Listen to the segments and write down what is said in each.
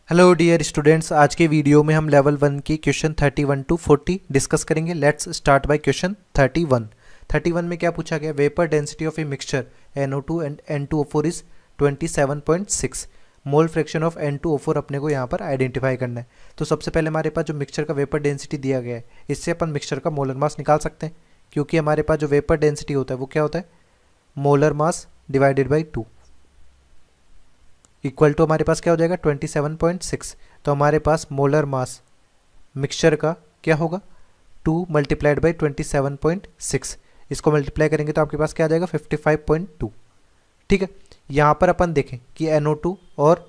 Hello dear students, आज के video में हम लेवल 1 की क्वेश्चन 31 टू 40 डिस्कस करेंगे। Let's start by question 31। 31 में क्या पूछा गया? Vapour density of a mixture NO2 and N2O4 is 27.6। Mole fraction of N2O4 अपने को यहाँ पर आइडेंटिफाई करना है। तो सबसे पहले हमारे पास जो मिक्सचर का वेपर डेंसिटी दिया गया है, इससे अपन मिक्सचर का मोलर मास निकाल सकते हैं, क्योंकि हमारे पास जो वेपर डेंसिटी होता है वो क्या होता है? Molar mass divided by 2 equal to हमारे पास क्या हो जाएगा? 27.6। तो हमारे पास मोलर मास मिक्सचर का क्या होगा? 2 मल्टीप्लाइड बाई 27.6। इसको मल्टीप्लाई करेंगे तो आपके पास क्या आ जाएगा? 55.2। ठीक है, यहाँ पर अपन देखें कि NO2 और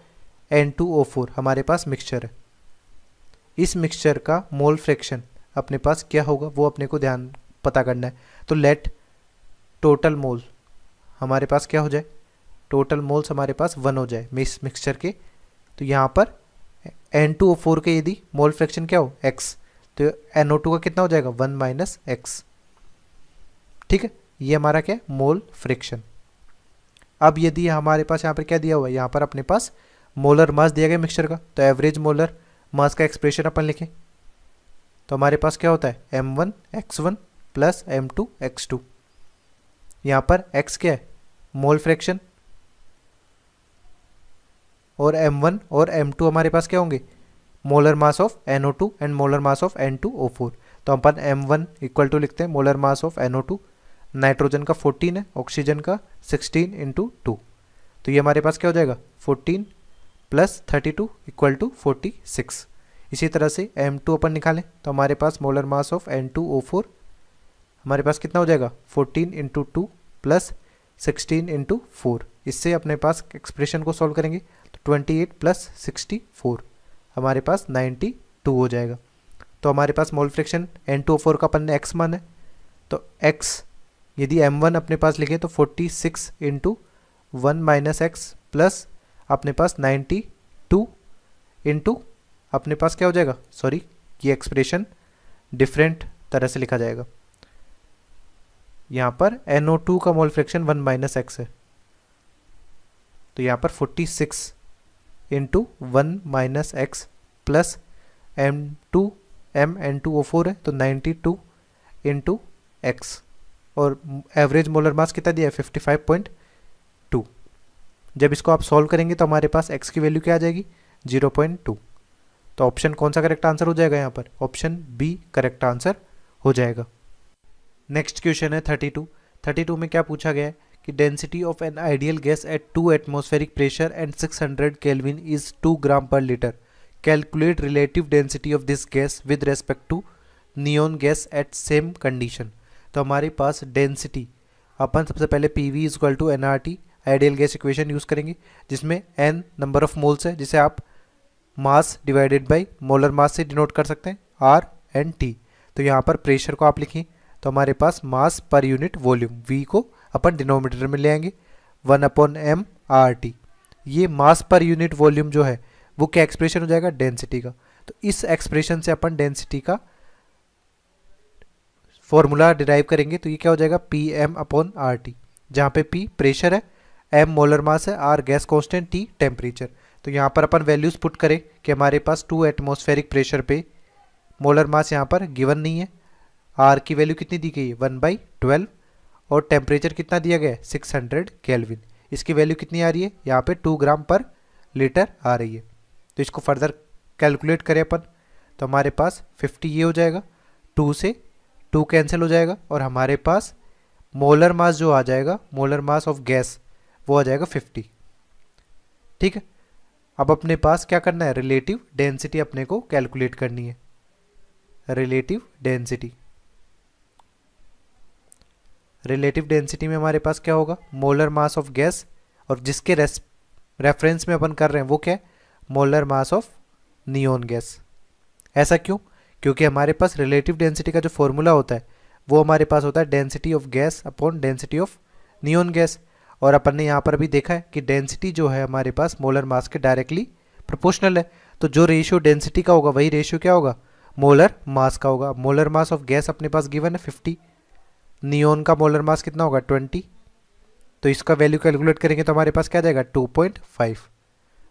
N2O4 हमारे पास मिक्सचर है। इस मिक्सचर का मोल फ्रैक्शन अपने पास क्या होगा वो अपने को ध्यान पता करना है। तो लेट टोटल मोल हमारे पास क्या हो जाए? टोटल मोल्स हमारे पास 1 हो जाए इस मिक्सचर के। तो यहाँ पर N2O4 के यदि मोल फ्रैक्शन क्या हो? x, तो NO2 का कितना हो जाएगा? 1 माइनस एक्स। ठीक है, ये हमारा क्या है? Mole fraction. अब यदि हमारे पास यहाँ पर क्या दिया हुआ है? यहाँ पर अपने पास मोलर मास दिया गया मिक्सचर का, तो एवरेज मोलर मास का एक्सप्रेशन अपन लिखें तो हमारे पास क्या होता है? M1x1 plus M2x2। यहाँ पर x क्या है? मोल फ्रैक्शन, और M1 और M2 हमारे पास क्या होंगे? Molar mass of NO2 and molar mass of N2O4। तो अपन M1 इक्वल टू लिखते हैं molar mass of NO2, nitrogen का 14 है, ऑक्सीजन का 16 इंटू 2। तो ये हमारे पास क्या हो जाएगा? 14 प्लस 32 इक्वल टू 46। इसी तरह से M2 अपन निकालें तो हमारे पास मोलर मास ऑफ N2O4 हमारे पास कितना हो जाएगा? 14 इंटू 2 प्लस 16 इंटू 4। इससे अपने पास एक्सप्रेशन को सॉल्व करेंगे तो 28 प्लस 64 हमारे पास 92 हो जाएगा। तो हमारे पास मोल फ्रैक्शन N2O4 का अपन ने x मान है, तो x यदि M1 अपने पास लिखे तो 46 इंटू 1 माइनस एक्स प्लस अपने पास 92 इंटू अपने पास क्या हो जाएगा? सॉरी, ये एक्सप्रेशन डिफरेंट तरह से लिखा जाएगा। यहाँ पर NO2 का मोल फ्रैक्शन 1 माइनस एक्स है, तो यहाँ पर 46 into 1 minus x plus N2O4 है तो 92 इंटू एक्स, और एवरेज मोलर मास कितना दिया है? 55.2। जब इसको आप सॉल्व करेंगे तो हमारे पास x की वैल्यू क्या आ जाएगी? 0.2। तो ऑप्शन कौन सा करेक्ट आंसर हो जाएगा? यहाँ पर ऑप्शन बी करेक्ट आंसर हो जाएगा। नेक्स्ट क्वेश्चन है 32। 32 में क्या पूछा गया है कि density of an ideal gas at 2 atmospheric pressure and 600 kelvin is 2 gram per litre. Calculate relative density of this gas with respect to neon gas at same condition. तो हमारे पास डेंसिटी अपन सबसे पहले PV is equal to NRT ideal gas equation use करेंगे, जिसमें n number of moles है, जिसे आप mass divided by molar mass से डिनोट कर सकते हैं, R एंड T। तो यहाँ पर प्रेशर को आप लिखें तो हमारे पास मास पर यूनिट वॉल्यूम V को अपन डिनोमिनेटर में ले आएंगे 1/m/RT। ये मास पर यूनिट वॉल्यूम जो है वो क्या एक्सप्रेशन हो जाएगा? डेंसिटी का। तो इस एक्सप्रेशन से अपन डेंसिटी का फॉर्मूला डिराइव करेंगे तो ये क्या हो जाएगा? PM/RT, जहाँ पे P प्रेशर है, M मोलर मास है, R gas constant, T temperature. तो यहाँ पर अपन वैल्यूज पुट करें कि हमारे पास 2 एटमॉस्फेरिक प्रेशर पे मोलर मास यहाँ पर गिवन नहीं है, R की वैल्यू कितनी दी गई है? 1/12, और टेम्परेचर कितना दिया गया है? 600 केल्विन। इसकी वैल्यू कितनी आ रही है? यहाँ पे 2 ग्राम पर लीटर आ रही है। तो इसको फर्दर कैलकुलेट करें अपन तो हमारे पास 50 ये हो जाएगा, 2 से 2 कैंसिल हो जाएगा, और हमारे पास मोलर मास जो आ जाएगा, मोलर मास ऑफ गैस, वो आ जाएगा 50। ठीक है, अब अपने पास क्या करना है? रिलेटिव डेंसिटी अपने को कैलकुलेट करनी है। रिलेटिव डेंसिटी, रिलेटिव डेंसिटी में हमारे पास क्या होगा? मोलर मास ऑफ गैस, और जिसके रेफरेंस में अपन कर रहे हैं वो क्या है? Molar mass of neon gas. ऐसा क्यों? क्योंकि हमारे पास रिलेटिव डेंसिटी का जो फॉर्मूला होता है वो हमारे पास होता है density of gas upon density of neon gas, और अपन ने यहाँ पर भी देखा है कि डेंसिटी जो है हमारे पास मोलर मास के डायरेक्टली प्रोपोर्शनल है। तो जो रेशियो डेंसिटी का होगा वही रेशियो क्या होगा? मोलर मास का होगा। मोलर मास ऑफ गैस अपने पास गिवन है 50, नियॉन का मोलर मास कितना होगा? 20। तो इसका वैल्यू कैलकुलेट करेंगे तो हमारे पास क्या आ जाएगा? 2.5।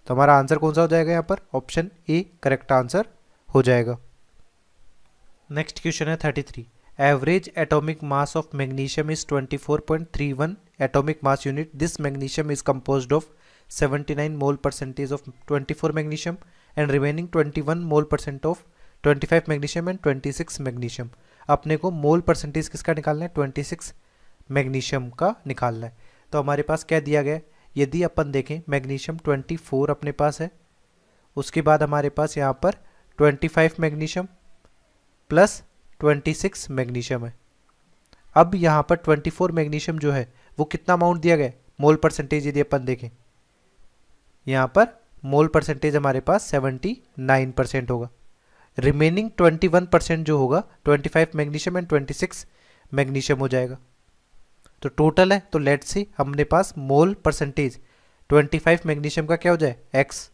तो हमारा आंसर कौन सा हो जाएगा यहाँ पर, ऑप्शन ए करेक्ट आंसर हो जाएगा। नेक्स्ट क्वेश्चन है 33। Average atomic mass of magnesium is 24.31 atomic mass unit. This magnesium is composed of 79 mole percentage of 24 magnesium and remaining 21 mole percent of 25 magnesium and 26 magnesium. अपने को मोल percentage किसका निकालना है, 26 magnesium का निकालना है। तो हमारे पास क्या दिया गया है, यदि अपन देखें मैग्नीशियम 24 अपने पास है, उसके बाद हमारे पास यहाँ पर 25 मैग्नीशियम प्लस 26 मैग्नीशियम है। अब यहाँ पर 24 मैग्नीशियम जो है वो कितना अमाउंट दिया गया, मोल परसेंटेज यदि अपन देखें यहाँ पर मोल परसेंटेज हमारे पास 79% होगा। रिमेनिंग 21% जो होगा 25 मैग्नीशियम एंड 26 मैग्नीशियम हो जाएगा। तो टोटल है, तो लेट्स सी हमने पास मोल परसेंटेज 25 मैग्नीशियम का क्या हो जाए x,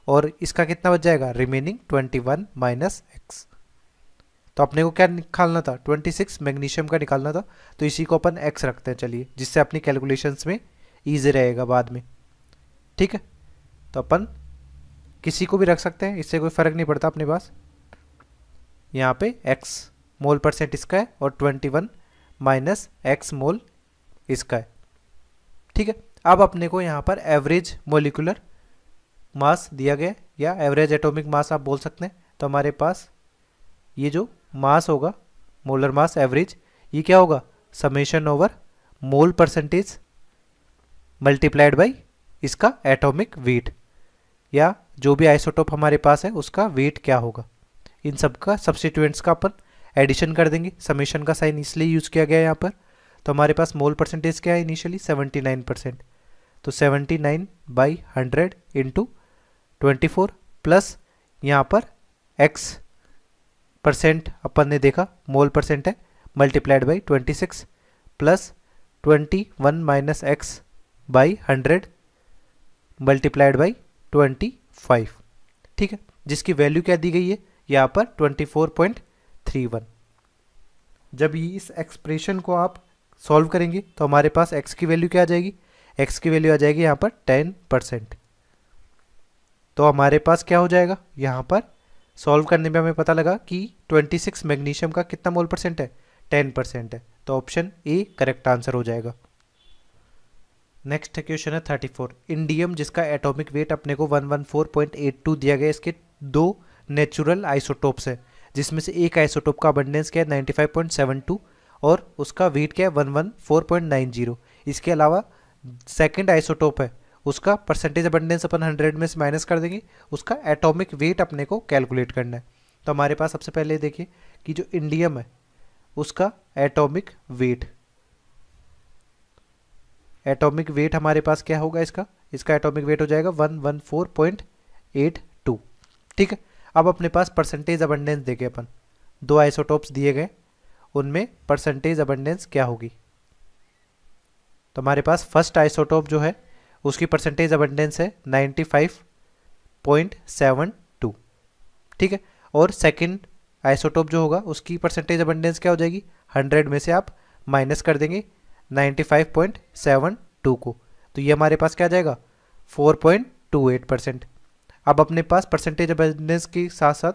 और इसका कितना बच जाएगा रिमेनिंग 21 माइनस x। तो अपने को क्या निकालना था, 26 मैग्नीशियम का निकालना था, तो इसी को अपन x रखते हैं चलिए, जिससे अपनी कैलकुलेशंस में ईजी रहेगा बाद में। ठीक है, तो अपन किसी को भी रख सकते हैं, इससे कोई फर्क नहीं पड़ता अपने पास। यहाँ पे x मोल परसेंट इसका है और 21 माइनस x मोल इसका है। ठीक है, अब अपने को यहाँ पर एवरेज मोलिकुलर मास दिया गया या एवरेज एटॉमिक मास आप बोल सकते हैं। तो हमारे पास ये जो मास होगा मोलर मास एवरेज, ये क्या होगा, summation over mole percentage multiplied by इसका एटॉमिक वेट, या जो भी आइसोटोप हमारे पास है उसका वेट क्या होगा। इन सब का सब्स्टिट्यूएंट्स का अपन एडिशन कर देंगे। समेशन का साइन इसलिए यूज़ किया गया है यहाँ पर। तो हमारे पास मोल परसेंटेज क्या है इनिशियली 79%, तो 79/100 इंटू 24 प्लस यहाँ पर x परसेंट अपन ने देखा मोल परसेंट है, multiplied by 26 plus 21 minus x by 100 multiplied by 25। ठीक है, जिसकी वैल्यू क्या दी गई है यहाँ पर 24.31। जब ये इस एक्सप्रेशन को आप सॉल्व करेंगे तो हमारे पास x की वैल्यू क्या आ जाएगी, x की वैल्यू आ जाएगी यहाँ पर 10%। तो हमारे पास क्या हो जाएगा, यहाँ पर सॉल्व करने में हमें पता लगा कि 26 मैग्नीशियम का कितना मोल परसेंट है, 10% है। तो ऑप्शन ए करेक्ट आंसर हो जाएगा। नेक्स्ट क्वेश्चन है 34। इंडियम जिसका एटॉमिक वेट अपने को 114.82 दिया गया, इसके दो नेचुरल आइसोटोप्स है, जिसमें से एक आइसोटोप का अबंडेंस क्या है 95.72 और उसका वेट क्या है 114.90। इसके अलावा सेकंड आइसोटोप है, उसका परसेंटेज अबंडेंस अपन 100 में से माइनस कर देंगे, उसका एटॉमिक वेट अपने को कैलकुलेट करना है। तो हमारे पास सबसे पहले देखिए कि जो इंडियम है उसका एटॉमिक वेट हमारे पास क्या होगा, इसका एटॉमिक वेट हो जाएगा 114.82। ठीक है, अब अपने पास परसेंटेज अबंडेंस देखे अपन, दो आइसोटोप्स दिए गए, उनमें परसेंटेज अबंडेंस क्या होगी। तो हमारे पास फर्स्ट आइसोटोप जो है उसकी परसेंटेज अबंडेंस है 95.72। ठीक है, और सेकंड आइसोटोप जो होगा उसकी परसेंटेज अबंडेंस क्या हो जाएगी, 100 में से आप माइनस कर देंगे 95.72 को, तो ये हमारे पास क्या आ जाएगा 4.28%। अब अपने पास परसेंटेज अबंडेंस के साथ साथ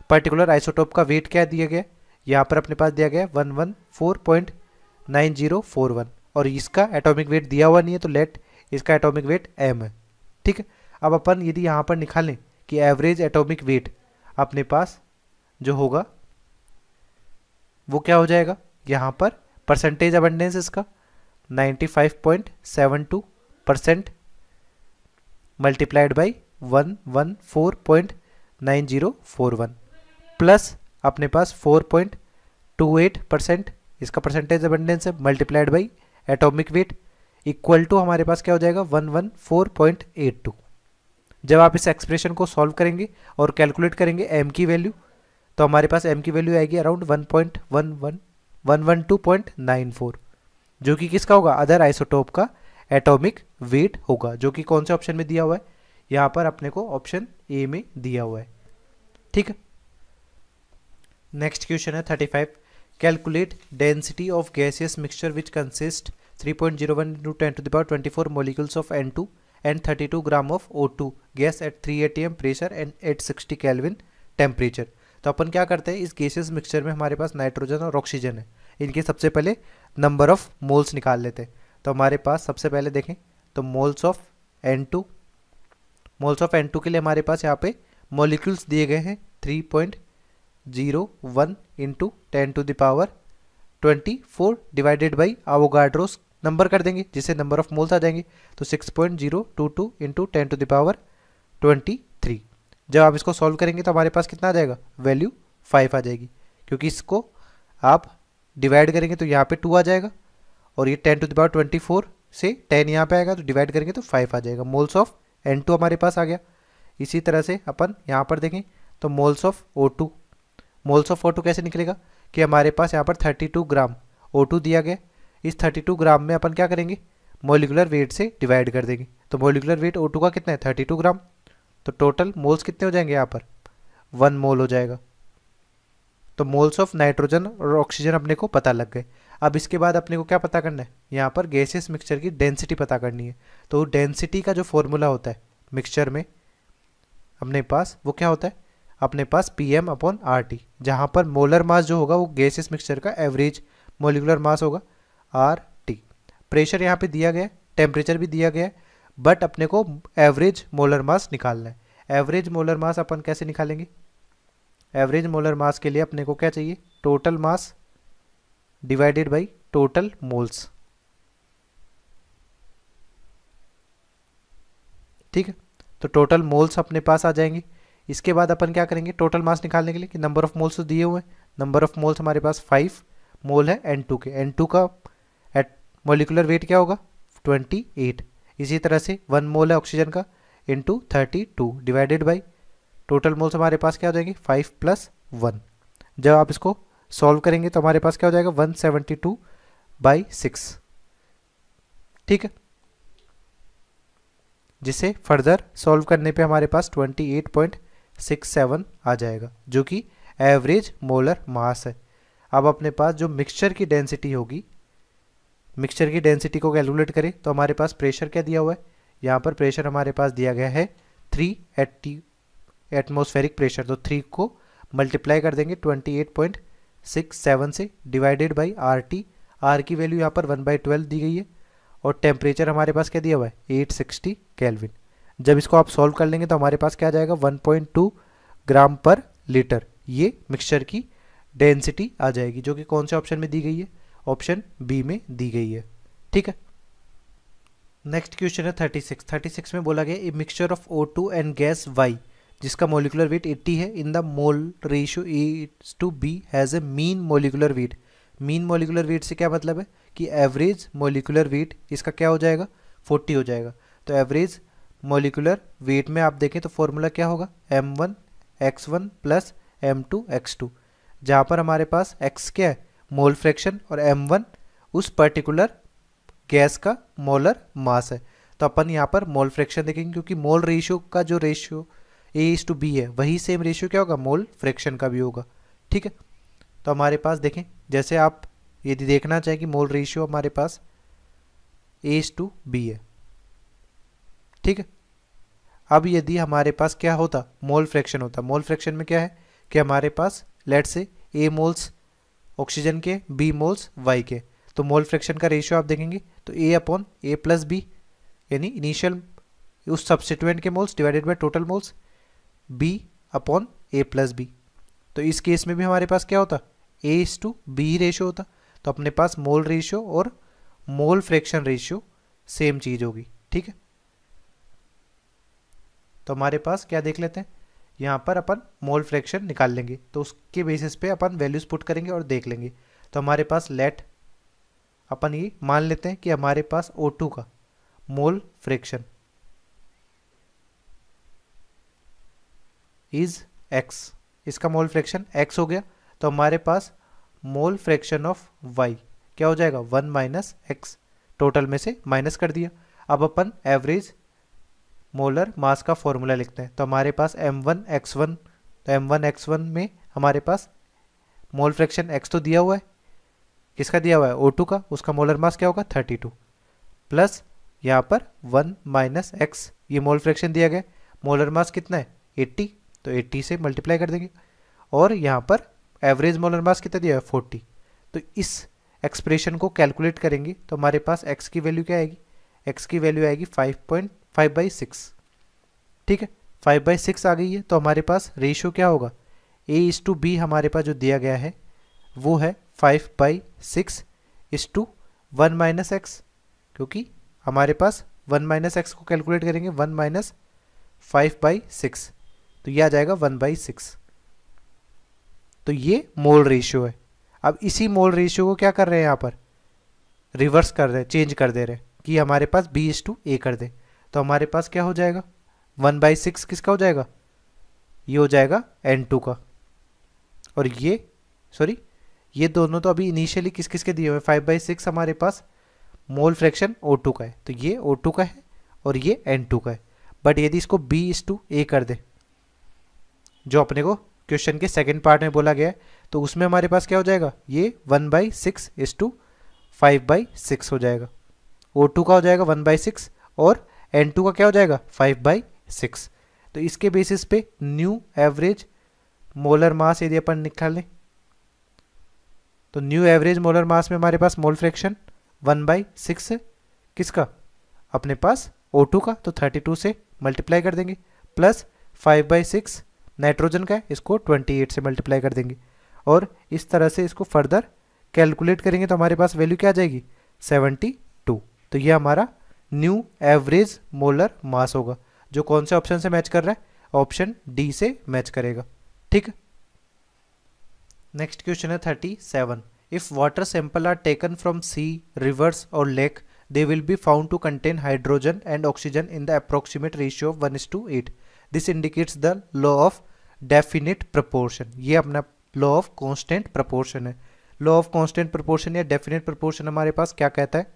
पर्टिकुलर आइसोटोप का वेट क्या दिया गया, यहाँ पर अपने पास दिया गया 114.9041 और इसका एटॉमिक वेट दिया हुआ नहीं है, तो लेट इसका एटॉमिक वेट m है। ठीक है, अब अपन यदि यहाँ पर निकालें कि एवरेज एटॉमिक वेट अपने पास जो होगा वो क्या हो जाएगा, यहाँ पर परसेंटेज अबंडेंस इसका 95.72% मल्टीप्लाइड बाई 114.9041 प्लस अपने पास 4.28% इसका परसेंटेज अबंडेंस है, multiplied by atomic weight equal to हमारे पास क्या हो जाएगा 114.82। जब आप इस एक्सप्रेशन को सॉल्व करेंगे और कैलकुलेट करेंगे m की वैल्यू, तो हमारे पास m की वैल्यू आएगी अराउंड 1.11294, जो कि किसका होगा, अदर आइसोटोप का एटॉमिक वेट होगा, जो कि कौन से ऑप्शन में दिया हुआ है, यहाँ पर अपने को ऑप्शन ए में दिया हुआ है। ठीक है, नेक्स्ट क्वेश्चन है 35। Calculate density of gaseous mixture which consist 3.01 into 10 to the power 24 molecules of N2 and 32 gram of O2 gas at 3 atm pressure and 860 kelvin temperature. तो अपन क्या करते हैं, इस गैसेस मिक्सचर में हमारे पास नाइट्रोजन और ऑक्सीजन है, इनके सबसे पहले नंबर ऑफ मोल्स निकाल लेते हैं। तो हमारे पास सबसे पहले देखें तो moles of N2, moles of N2 के लिए हमारे पास यहाँ पे मॉलिक्यूल्स दिए गए हैं 3.01 into 10⁻24 divided by Avogadro's number कर देंगे, जिससे नंबर ऑफ मोल्स आ जाएंगे। तो 6.022 इंटू 10⁻23। जब आप इसको सॉल्व करेंगे तो हमारे पास कितना आ जाएगा, वैल्यू 5 आ जाएगी, क्योंकि इसको आप डिवाइड करेंगे तो यहाँ पे 2 आ जाएगा और ये 10⁻24 से 10 यहाँ पे आएगा, तो डिवाइड करेंगे तो 5 आ जाएगा। मोल्स ऑफ N2 हमारे पास आ गया। इसी तरह से अपन यहाँ पर देखें तो moles of O2, moles of O2 कैसे निकलेगा कि हमारे पास यहाँ पर 32 ग्राम O2 दिया गया। इस 32 ग्राम में अपन क्या करेंगे, मोलिकुलर वेट से डिवाइड कर देंगे। तो मोलिकुलर वेट O2 का कितना है, 32 ग्राम। तो टोटल मोल्स कितने हो जाएंगे, यहाँ पर 1 मोल हो जाएगा। तो मोल्स ऑफ नाइट्रोजन और ऑक्सीजन अपने को पता लग गए। अब इसके बाद अपने को क्या पता करना है, यहाँ पर गैसियस मिक्सचर की डेंसिटी पता करनी है। तो डेंसिटी का जो फॉर्मूला होता है मिक्सचर में अपने पास, वो क्या होता है, अपने पास PM/RT, जहाँ पर मोलर मास जो होगा वो गैसियस मिक्सचर का एवरेज मोलिकुलर मास होगा RT। प्रेशर यहाँ पे दिया गया है, टेम्परेचर भी दिया गया है, बट अपने को एवरेज मोलर मास निकालना है। एवरेज मोलर मास अपन कैसे निकालेंगे, एवरेज मोलर मास के लिए अपने को क्या चाहिए, total mass divided by total moles. ठीक है, तो टोटल मोल्स अपने पास आ जाएंगे। इसके बाद अपन क्या करेंगे, टोटल मास निकालने के लिए कि नंबर ऑफ मोल्स तो दिए हुए हैं, नंबर ऑफ मोल्स हमारे पास 5 मोल है N2 के। N2 का एट मोलिकुलर वेट क्या होगा, 28। इसी तरह से 1 मोल है ऑक्सीजन का into 32 divided by total moles हमारे पास क्या हो जाएंगे, 5 + 1। जब आप इसको सॉल्व करेंगे तो हमारे पास क्या हो जाएगा, 172/6। ठीक है, जिसे फर्दर सॉल्व करने पे हमारे पास 28.67 आ जाएगा, जो कि एवरेज मोलर मास है। अब अपने पास जो मिक्सचर की डेंसिटी होगी, मिक्सचर की डेंसिटी को कैलकुलेट करें तो हमारे पास प्रेशर क्या दिया हुआ है, यहाँ पर प्रेशर हमारे पास दिया गया है 3 एटमॉस्फेरिक प्रेशर। तो 3 को मल्टीप्लाई कर देंगे 28.67 से डिवाइडेड बाई RT। R की वैल्यू यहाँ पर 1/12 दी गई है और टेम्परेचर हमारे पास क्या दिया हुआ है, 860 केल्विन। जब इसको आप सॉल्व कर लेंगे तो हमारे पास क्या आ जाएगा, 1.2 ग्राम पर लीटर। ये मिक्सचर की डेंसिटी आ जाएगी, जो कि कौन से ऑप्शन में दी गई है, ऑप्शन बी में दी गई है। ठीक है, नेक्स्ट क्वेश्चन है 36 में बोला गया a mixture of O2 and gas Y जिसका मोलिकुलर वेट 80 है in the mole ratio A/B has a mean molecular weight. Mean molecular weight से क्या मतलब है कि एवरेज मोलिकुलर वेट इसका क्या हो जाएगा, 40 हो जाएगा। तो एवरेज मोलिकुलर वेट में आप देखें तो फॉर्मूला क्या होगा, M1x1 + M2x2, जहाँ पर हमारे पास x क्या है, मोल फ्रैक्शन, और M1 उस पर्टिकुलर गैस का मोलर मास है। तो अपन यहाँ पर मोल फ्रैक्शन देखेंगे, क्योंकि मोल रेशियो का जो रेशियो A/B है वही सेम रेशियो क्या होगा, मोल फ्रैक्शन का भी होगा। ठीक है, तो हमारे पास देखें, जैसे आप यदि देखना चाहें कि मोल रेशियो हमारे पास A/B है। ठीक है, अब यदि हमारे पास क्या होता, मोल फ्रैक्शन होता, मोल फ्रैक्शन में क्या है कि हमारे पास लेट से A मोल्स ऑक्सीजन के, B मोल्स Y के, तो मोल फ्रैक्शन का रेशियो आप देखेंगे तो A/A + B, यानी इनिशियल उस सब्स्टिट्यूएंट के moles divided by total moles, B/A + B। तो इस केस में भी हमारे पास क्या होता, A/B रेशियो होता। तो अपने पास मोल रेशियो और मोल फ्रैक्शन रेशियो सेम चीज होगी। ठीक है, तो हमारे पास क्या देख लेते हैं, यहाँ पर अपन मोल फ्रैक्शन निकाल लेंगे, तो उसके बेसिस पे अपन वैल्यूज पुट करेंगे और देख लेंगे। तो हमारे पास लेट अपन ये मान लेते हैं कि हमारे पास O2 का मोल फ्रैक्शन इज x, इसका मोल फ्रैक्शन x हो गया। तो हमारे पास मोल फ्रैक्शन ऑफ y क्या हो जाएगा, 1 - x, टोटल में से माइनस कर दिया। अब अपन एवरेज मोलर मास का फॉर्मूला लिखते हैं। तो हमारे पास M1x1, तो M1x1 में हमारे पास मोल फ्रैक्शन x तो दिया हुआ है, किसका दिया हुआ है, O2 का, उसका मोलर मास क्या होगा 32, प्लस यहाँ पर 1 माइनस एक्स, ये मोल फ्रैक्शन दिया गया, मोलर मास कितना है 80, तो 80 से मल्टीप्लाई कर देंगे। और यहाँ पर एवरेज मोलर मास कितना दिया है 40। तो इस एक्सप्रेशन को कैलकुलेट करेंगे तो हमारे पास x की वैल्यू क्या आएगी, x की वैल्यू आएगी 5.5/6। ठीक है, 5/6 आ गई है। तो हमारे पास रेशियो क्या होगा, A:B हमारे पास जो दिया गया है वो है 5/6:1 माइनस एक्स, क्योंकि हमारे पास 1 माइनस एक्स को कैलकुलेट करेंगे 1 माइनस 5/6, तो ये आ जाएगा 1/6। तो ये मोल रेशियो है। अब इसी मोल रेशियो को क्या कर रहे हैं यहाँ पर, रिवर्स कर रहे हैं, चेंज कर दे रहे हैं कि हमारे पास B:A कर दे। तो हमारे पास क्या हो जाएगा, 1/6 किसका हो जाएगा, ये हो जाएगा N2 का। और ये दोनों तो अभी इनिशियली किस किस के दिए हुए, 5/6 हमारे पास मोल फ्रैक्शन O2 का है, तो ये O2 का है और ये N2 का है। बट यदि इसको B:A कर दे, जो अपने को क्वेश्चन के सेकंड पार्ट में बोला गया है, तो उसमें हमारे पास क्या हो जाएगा, ये 1/6:5/6 हो जाएगा। O2 का हो जाएगा 1/6 और N2 का क्या हो जाएगा 5/6। तो इसके बेसिस पे न्यू एवरेज मोलर मास यदि अपन निकालें, तो न्यू एवरेज मोलर मास में हमारे पास मोल फ्रैक्शन 1/6 है, किसका, अपने पास O2 का, तो 32 से मल्टीप्लाई कर देंगे, प्लस 5/6 नाइट्रोजन का है, इसको 28 से मल्टीप्लाई कर देंगे। और इस तरह से इसको फर्दर कैलकुलेट करेंगे तो हमारे पास वैल्यू क्या आ जाएगी 72। तो ये हमारा न्यू एवरेज मोलर मास होगा, जो कौन से ऑप्शन से मैच कर रहा है, ऑप्शन डी से मैच करेगा। ठीक है, नेक्स्ट क्वेश्चन है 37। If water sample are taken from sea, rivers और lake, they will be found to contain hydrogen and oxygen in the approximate ratio of 1:8. This indicates the law of definite proportion. ये अपना law of constant proportion है। law of constant proportion या definite proportion हमारे पास क्या कहता है,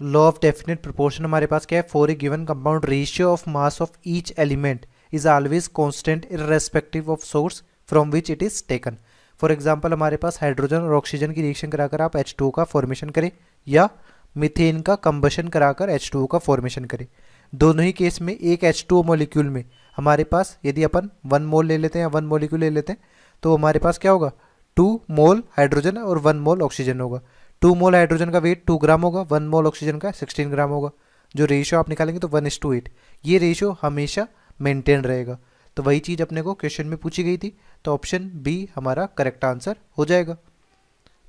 law of definite proportion हमारे पास क्या है, for a given compound ratio of mass of each element is always constant irrespective of source from which it is taken. For example हमारे पास हाइड्रोजन और ऑक्सीजन की रिएक्शन कराकर आप H2O का फॉर्मेशन करें या मीथेन का कंबशन कराकर H2O का फॉर्मेशन करें, दोनों ही केस में एक H2O मॉलिक्यूल में हमारे पास यदि अपन 1 मोल ले लेते हैं या 1 मॉलिक्यूल ले लेते हैं, तो हमारे पास क्या होगा 2 मोल हाइड्रोजन और 1 मोल ऑक्सीजन होगा। 2 मोल हाइड्रोजन का वेट 2 ग्राम होगा, 1 मोल ऑक्सीजन का 16 ग्राम होगा। जो रेशियो आप निकालेंगे तो 1:8, ये रेशियो हमेशा मेंटेन रहेगा। तो वही चीज़ अपने को क्वेश्चन में पूछी गई थी, तो ऑप्शन बी हमारा करेक्ट आंसर हो जाएगा।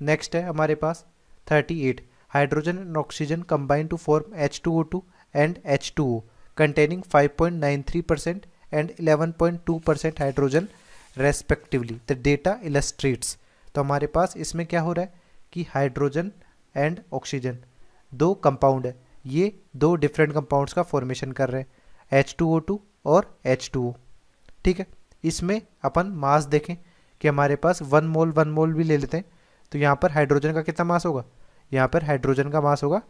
नेक्स्ट है हमारे पास 38। Hydrogen and oxygen combine to form H2O2 and H2O containing 5.93% and 11.2% hydrogen respectively. The data illustrates. तो हमारे पास इसमें क्या हो रहा है कि हाइड्रोजन एंड ऑक्सीजन दो कंपाउंड है, ये दो डिफरेंट कंपाउंड्स का फॉर्मेशन कर रहे हैं, H2O2 और H2O। ठीक है, इसमें अपन मास देखें कि हमारे पास 1 मोल भी ले लेते हैं, तो यहाँ पर हाइड्रोजन का कितना मास होगा, यहाँ पर हाइड्रोजन का मास होगा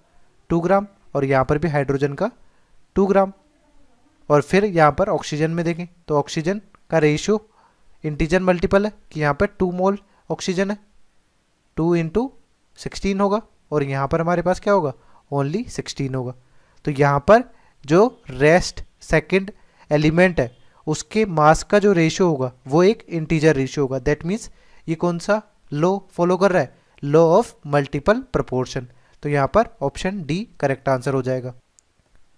2 ग्राम और यहाँ पर भी हाइड्रोजन का 2 ग्राम। और फिर यहाँ पर ऑक्सीजन में देखें तो ऑक्सीजन का रेशियो इंटीजर मल्टीपल है कि यहाँ पर 2 मोल ऑक्सीजन है, 2 × 16 होगा, और यहाँ पर हमारे पास क्या होगा ओनली 16 होगा। तो यहाँ पर जो रेस्ट सेकंड एलिमेंट है उसके मास का जो रेशियो होगा वो एक इंटीजर रेशियो होगा। दैट मीन्स ये कौन सा लॉ फॉलो कर रहा है, लॉ ऑफ मल्टीपल प्रोपोर्शन। तो यहाँ पर ऑप्शन डी करेक्ट आंसर हो जाएगा।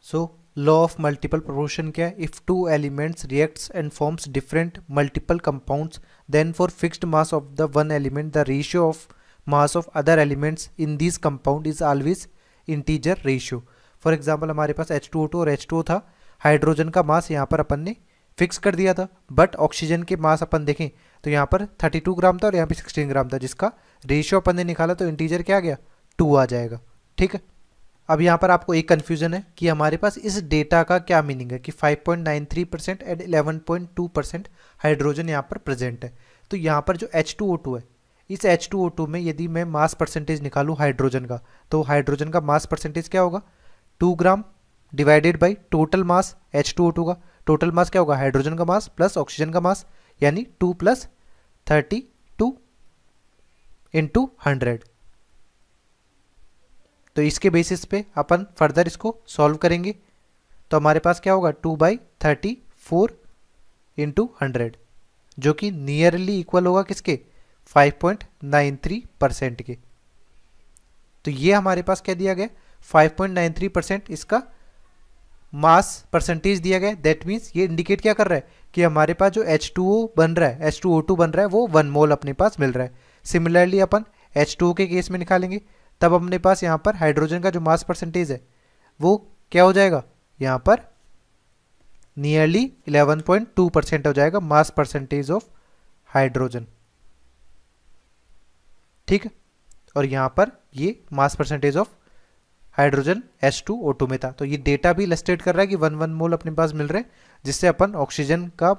So law of multiple proportion क्या है, if 2 elements reacts and forms different multiple compounds then for fixed mass of the one element the ratio of mass of other elements in this compound is always integer ratio. For example हमारे पास H2O2 और H2O था, hydrogen का मास यहाँ पर अपन ने fix कर दिया था, बट ऑक्सीजन के मास अपन देखें तो यहाँ पर 32 ग्राम था और यहाँ पे 16 ग्राम था, जिसका रेशियो अपन ने निकाला तो इंटीजर क्या आ गया 2 आ जाएगा। ठीक है, अब यहाँ पर आपको एक कन्फ्यूजन है कि हमारे पास इस डेटा का क्या मीनिंग है कि 5.93% एंड 11.2% हाइड्रोजन यहाँ पर प्रेजेंट है। तो यहाँ पर जो H2O2 है, इस H2O2 में यदि मैं मास परसेंटेज निकालूँ हाइड्रोजन का, तो हाइड्रोजन का मास परसेंटेज क्या होगा 2 gram divided by total mass H2O2 का। टोटल मास क्या होगा हाइड्रोजन का मास प्लस ऑक्सीजन का मास, यानी 2 + 32 × 100। तो इसके बेसिस पे अपन फर्दर इसको सॉल्व करेंगे। तो हमारे पास क्या होगा 2/34 इंटू 100 जो कि नियरली इक्वल होगा किसके 5.93% के। तो ये हमारे पास क्या दिया गया 5.93% इसका मास परसेंटेज दिया गया। दैट मीन्स ये इंडिकेट क्या कर रहा है कि हमारे पास जो H2O बन रहा है H2O2 बन रहा है वो 1 मोल अपने पास मिल रहा है। सिमिलरली अपन H2O के केस में निकालेंगे तब अपने पास यहाँ पर हाइड्रोजन का जो मास परसेंटेज है वो क्या हो जाएगा यहाँ पर नियरली 11.2% हो जाएगा मास परसेंटेज ऑफ हाइड्रोजन। ठीक है, और यहाँ पर ये mass percentage of hydrogen H2O2 में था। तो ये डेटा भी इलस्ट्रेट कर रहा है कि 1 मोल अपने पास मिल रहे हैं, जिससे अपन ऑक्सीजन का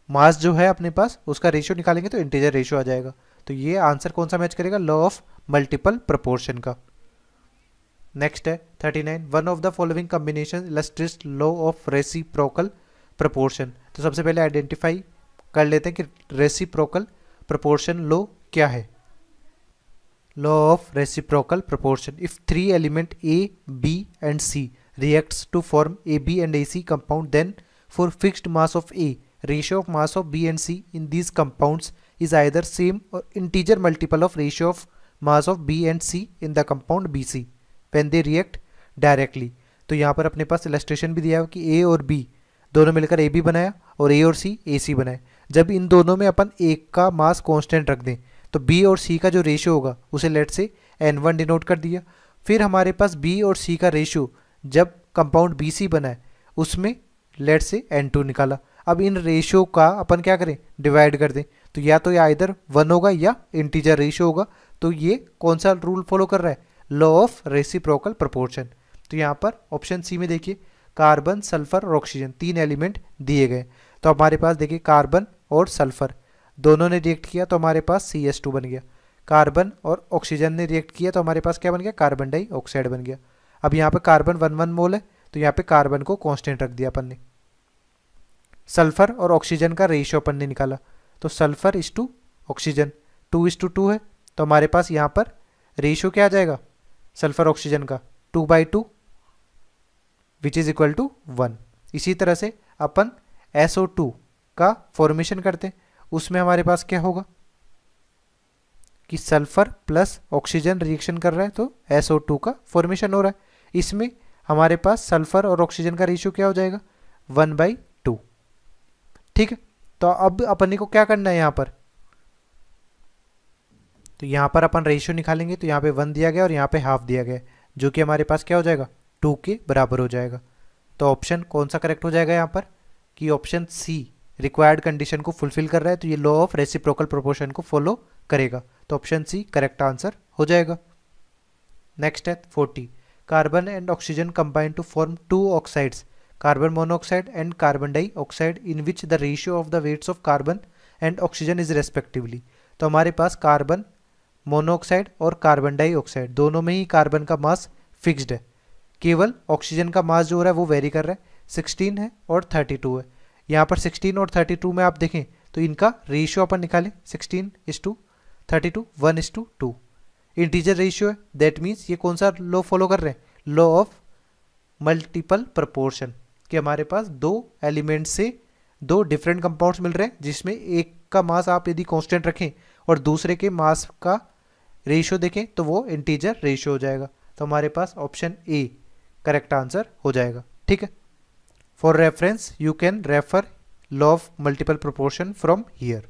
मास जो है अपने पास उसका रेशियो निकालेंगे तो इंटीजर रेशियो आ जाएगा। तो ये आंसर कौन सा मैच करेगा लॉ ऑफ मल्टीपल प्रोपोर्शन का। नेक्स्ट है 39 one of the following combination illustrates law of reciprocal proportion. तो सबसे पहले आइडेंटिफाई कर लेते हैं कि रेसिप्रोकल प्रोपोर्शन लॉ क्या है। Law of reciprocal proportion. If three element A, B and C reacts to form AB and AC compound, then for fixed mass of A, ratio of mass of B and C in these compounds is either same or integer multiple of ratio of mass of B and C in the compound BC when they react directly. तो यहाँ पर अपने पास illustration भी दिया है कि A और B दोनों मिलकर AB बनाया और A और C AC बनाए। जब इन दोनों में अपन एक का मास कांस्टेंट रख दें तो B और C का जो रेशियो होगा उसे लेट से N1 डिनोट कर दिया। फिर हमारे पास B और C का रेशियो जब कंपाउंड BC बना है उसमें लेट से N2 निकाला। अब इन रेशियो का अपन क्या करें डिवाइड कर दें तो या तो या इधर 1 होगा या इंटीजर रेशियो होगा। तो ये कौन सा रूल फॉलो कर रहा है लॉ ऑफ रेसिप्रोकल प्रोपोर्शन। तो यहाँ पर ऑप्शन सी में देखिए कार्बन सल्फर और ऑक्सीजन 3 एलिमेंट दिए गए। तो हमारे पास देखिए कार्बन और सल्फर दोनों ने रिएक्ट किया तो हमारे पास CH2 बन गया। कार्बन और ऑक्सीजन ने रिएक्ट किया तो हमारे पास क्या बन गया कार्बन डाइऑक्साइड बन गया। अब यहाँ पे कार्बन 1 मोल है तो यहाँ पे कार्बन को कांस्टेंट रख दिया अपन ने। सल्फर और ऑक्सीजन का रेशियो अपन ने निकाला तो सल्फर इज टू ऑक्सीजन 2:2 है। तो हमारे पास यहाँ पर रेशियो क्या आ जाएगा सल्फर ऑक्सीजन का 2/2 विच इज इक्वल टू 1। इसी तरह से अपन SO2 का फॉर्मेशन करते हैं उसमें हमारे पास क्या होगा कि सल्फर प्लस ऑक्सीजन रिएक्शन कर रहा है तो SO2 का फॉर्मेशन हो रहा है। इसमें हमारे पास सल्फर और ऑक्सीजन का रेशियो क्या हो जाएगा 1/2। ठीक है, तो अब अपन को क्या करना है यहाँ पर तो यहाँ पर अपन रेशियो निकालेंगे तो यहाँ पे 1 दिया गया और यहाँ पे हाफ दिया गया जो कि हमारे पास क्या हो जाएगा 2 के बराबर हो जाएगा। तो ऑप्शन कौन सा करेक्ट हो जाएगा यहाँ पर कि ऑप्शन सी रिक्वायर्ड कंडीशन को फुलफिल कर रहा है तो ये लॉ ऑफ रेसिप्रोकल प्रोपोर्शन को फॉलो करेगा। तो ऑप्शन सी करेक्ट आंसर हो जाएगा। नेक्स्ट है 40 carbon and oxygen combine to form 2 oxides carbon monoxide and carbon dioxide in which the ratio of the weights of carbon and oxygen is respectively. तो हमारे पास carbon monoxide और carbon dioxide दोनों में ही carbon का मास fixed है, केवल oxygen का मास जो हो रहा है वो वेरी कर रहा है 16 है और 32 है। यहाँ पर 16 और 32 में आप देखें तो इनका रेशियो अपन निकालें 16:32 1:2 इंटीजर रेशियो है। दैट मीन्स ये कौन सा लॉ फॉलो कर रहे हैं लॉ ऑफ मल्टीपल प्रोपोर्शन कि हमारे पास 2 एलिमेंट से 2 डिफरेंट कंपाउंड्स मिल रहे हैं जिसमें एक का मास आप यदि कांस्टेंट रखें और दूसरे के मास का रेशियो देखें तो वो इंटीजर रेशियो हो जाएगा। तो हमारे पास ऑप्शन ए करेक्ट आंसर हो जाएगा। ठीक है, for reference you can refer law of multiple proportion from here.